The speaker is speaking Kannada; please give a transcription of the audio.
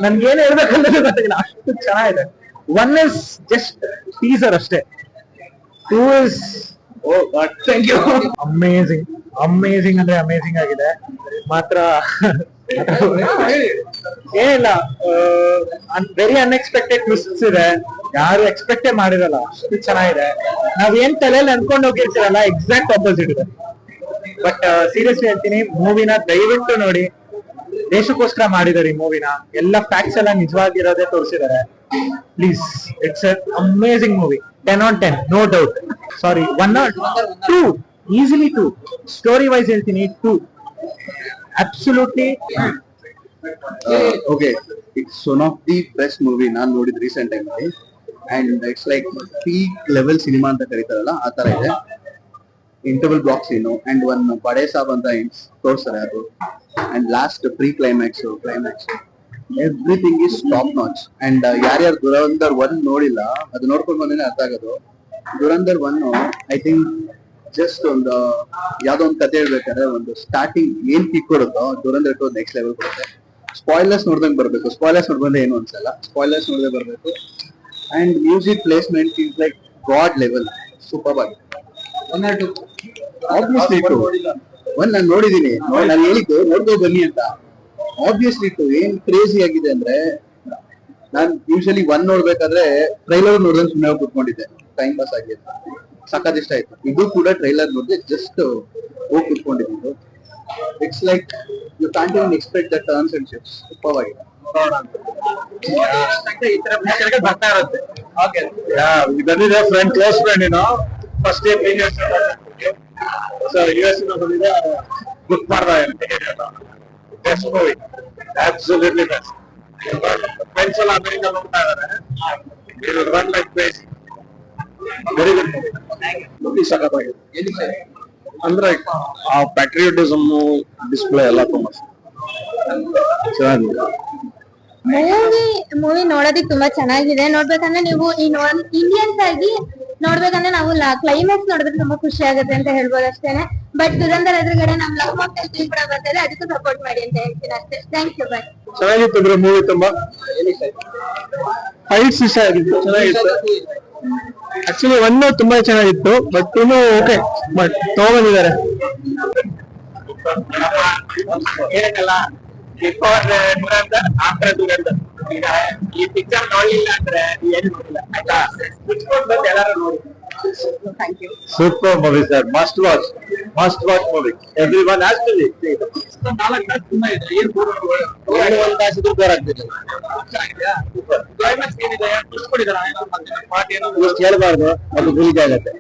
ನನ್ಗೆ ಏನ್ ಹೇಳ್ಬೇಕಂದ್ರೆ ಗೊತ್ತಾಗಿಲ್ಲ, ಅಷ್ಟು ಚೆನ್ನಾಗಿದೆ. ಒನ್ ಇಸ್ ಜಸ್ಟ್ ಟೀಸರ್ ಅಷ್ಟೇ. Two is thank you, amazing amazing ಅಂದ್ರೆ ಅಮೇಝಿಂಗ್ ಆಗಿದೆ ಮಾತ್ರ. ಏನಿಲ್ಲ, ವೆರಿ ಅನ್ಎಕ್ಸ್ಪೆಕ್ಟೆಡ್ ಟ್ವಿಸ್ಟ್ಸ್ ಇದೆ, ಯಾರು ಎಕ್ಸ್ಪೆಕ್ಟೇ ಮಾಡಿರಲ್ಲ, ಅಷ್ಟು ಚೆನ್ನಾಗಿದೆ. ನಾವೇನ್ ತಲೆಯಲ್ಲಿ ಅನ್ಕೊಂಡು ಹೋಗಿರ್ತೀರಲ್ಲ, ಎಕ್ಸಾಕ್ಟ್ ಆಪೋಸಿಟ್ ಇದೆ. ಬಟ್ ಸೀರಿಯಸ್ಲಿ ಹೇಳ್ತೀನಿ, ಮೂವಿನ ದಯವಿಟ್ಟು ನೋಡಿ. ದೇಶಕ್ಕೋಸ್ಕರ ಮಾಡಿದ್ದಾರೆ ಈ ಮೂವಿನ, ಎಲ್ಲ ಫ್ಯಾಕ್ಟ್ಸ್ ಎಲ್ಲ ನಿಜವಾಗಿರೋದೇ ತೋರಿಸಿದ್ದಾರೆ. Please, it's amazing movie. 10 on 10, no doubt. Sorry, 1 or 2, easily 2. Story wise ಹೇಳ್ತೀನಿ 2, absolutely. Okay, it's one of the best movie ನಾನು ನೋಡಿದ್ ರೀಸೆಂಟ್ ಟೈಮ್ ಅಲ್ಲಿ. And it's like peak level cinema ಅಂತ ಕರೀತಾರಲ್ಲ, ಆ ತರ ಇದೆ. Interval block scene and one Bade Saab ಅಂತ ತೋರಿಸ್ತಾರೆ ಅದು. And last pre climax, everything is top notch. And ಯಾರ್ಯಾರು ದುರಂಧರ್ 1 ನೋಡಿಲ್ಲ, ಅದು ನೋಡ್ಕೊಂಡು ಬಂದೇನೆ ಅರ್ಥ ಆಗೋದು. ದುರಂಧರ್ 1 ಐ ಥಿಂಕ್ ಜಸ್ಟ್ ಒಂದು ಯಾವ್ದೋ ಒಂದು ಕತೆ ಹೇಳ್ಬೇಕಾದ್ರೆ ಒಂದು ಸ್ಟಾರ್ಟಿಂಗ್ ಏನ್ ಕಿಕ್ ಕೊಡುತ್ತೋ, ದುರಂಧರ್ 2 ನೆಕ್ಸ್ಟ್ ಲೆವೆಲ್ ಕೊಡುತ್ತೆ. ಸ್ಪಾಯ್ಲರ್ಸ್ ನೋಡ್ದಂಗ್ ಬರ್ಬೇಕು, ಸ್ಪಾಯ್ಲರ್ಸ್ ನೋಡ್ಬಂದ್ರೆ ಏನು ಅನ್ಸಲ್ಲ, ಸ್ಪಾಯ್ಲರ್ಸ್ ನೋಡದೆ ಬರ್ಬೇಕು. And music placement is like god level, super ಆಗಿದೆ. ಆಬ್ವಿಯಸ್ಲಿ 2 1 ನಾನು ನೋಡಿದೀನಿ, ನಾನು ಹೇಳಿದ್ದು ನೋಡ್ಕೊ ಬನ್ನಿ ಅಂತ. ಆಬ್ವಿಯಸ್ಲಿ 2 ಏನ್ ಕ್ರೇಜಿ ಆಗಿದೆ ಅಂದ್ರೆ, ನಾನ್ ಯೂಶಲಿ 1 ನೋಡ್ಬೇಕಾದ್ರೆ ಟ್ರೈಲರ್ ನೋಡಿದ್ರೆ ಸುಮ್ಮನೆ ಕುತ್ಕೊಂಡಿದ್ದೆ, ಟೈಮ್ ಪಾಸ್ ಆಗಿದೆ, ಸಖತ್ ಇಷ್ಟ ಆಯ್ತು. ಇದು ಕೂಡ ಟ್ರೈಲರ್ ನೋಡಿದ್ರೆ ಜಸ್ಟ್ ಹೋಗಿ ಕುತ್ಕೊಂಡಿದ್ದು. It's like you can't even expect the turns and shifts. Super ಆಗಿದೆ. ಬರ್ತಾ ಇರುತ್ತೆ. ಬಂದಿದೆ ಫ್ರೆಂಡ್, ಕ್ಲೋಸ್ ಫ್ರೆಂಡ್, ಏನೋ ಫಸ್ಟ್ ಡೇ ಪ್ರೀವಿಯಸ್ US ಬಂದಿದೆ, ಬುಕ್ ಮಾಡ್ದೆ. Best movie, absolutely best. Friends ಎಲ್ಲ ಅಮೆರಿಕ ಹೋಗ್ತಾ ಇದಾರೆ, run like crazy. Very good movie, ಸಖತ್ತಾಗಿದೆ. ಅಂದ್ರೆ ಆ ಪ್ಯಾಟ್ರಿಯೋಟಿಸಮ್ ಡಿಸ್ಪ್ಲೇ ಎಲ್ಲ ತುಂಬಾ ಚೆನ್ನಾಗಿದೆ. ಮೂವಿ ನೋಡೋದಿಕ್ ತುಂಬಾ ಚೆನ್ನಾಗಿದೆ. ನೋಡ್ಬೇಕಂದ್ರೆ ನೀವು ಇಂಡಿಯನ್ಸ್ ಆಗಿ ನೋಡ್ಬೇಕಂದ್ರೆ ನಾವು ಕ್ಲೈಮ್ಯಾಕ್ಸ್ ನೋಡಿದ್ರೆ ತುಂಬಾ ಖುಷಿ ಆಗುತ್ತೆ ಅಂತ ಹೇಳ್ಬೋದು ಅಷ್ಟೇನೆ. ಬಟ್ ದುರಂಧರ್ ಎದುರುಗಡೆ ನಮ್ ಲವ್ ಮಾಕ್ಟೇಲ್ ಫಿಲ್ಮ್ ಕೂಡ ಬರ್ತಾರೆ, ಅದಕ್ಕೂ ಸಪೋರ್ಟ್ ಮಾಡಿ ಅಂತ ಹೇಳ್ತೀನಿ ಅಷ್ಟೇ. Thank you. ಬಾಯ್. ಚೆನ್ನಾಗಿತ್ತು ಬ್ರೋ ಮೂವಿ, ತುಂಬಾ ಫೈಟ್ಸ್ ಇಷ್ಟ ಆಗಿತ್ತು, ಚೆನ್ನಾಗಿತ್ತು. ಆಕ್ಚುಲಿ 1 ತುಂಬಾ ಚೆನ್ನಾಗಿತ್ತು, ಬಟ್ 2 ಓಕೆ, ಬಟ್ ತಗೊಂಡಿದ್ದಾರೆ. ಏನಕ್ಕಲ್ಲ, ಬಿಫೋರ್ ದುರಂಧರ್, ಆಫ್ಟರ್ ದುರಂಧರ್. ಈಗ ಈ ಪಿಕ್ಚರ್ ನೋಡ್ಲಿಲ್ಲ ಅಂದ್ರೆ ಏನು ನೋಡಿಲ್ಲ, ಆಯ್ತಾ? ಕುತ್ಕೊಂಡು ಬಂದು ಎಲ್ಲಾರು ನೋಡಿ. Thank you. Super movie sir, must watch movie. Everyone has to see. 4 ತಾಸು ತುಂಬಾ ಇದೆ, ಏನು 1 ತಾಸು ಇದ್ರೂ ಬೋರ್ ಆಗ್ತಿಲ್ಲ. ಕ್ಲೈಮ್ಯಾಕ್ಸ್ ಏನಿದೆ, ಖುಷಿ ಕೊಡಿದಾರೆ. ಪಾರ್ಟಿ ಏನೋ ಹೇಳ್ಬಾರ್ದು, ಅದು ಗುರಿಜ್ ಆಗುತ್ತೆ.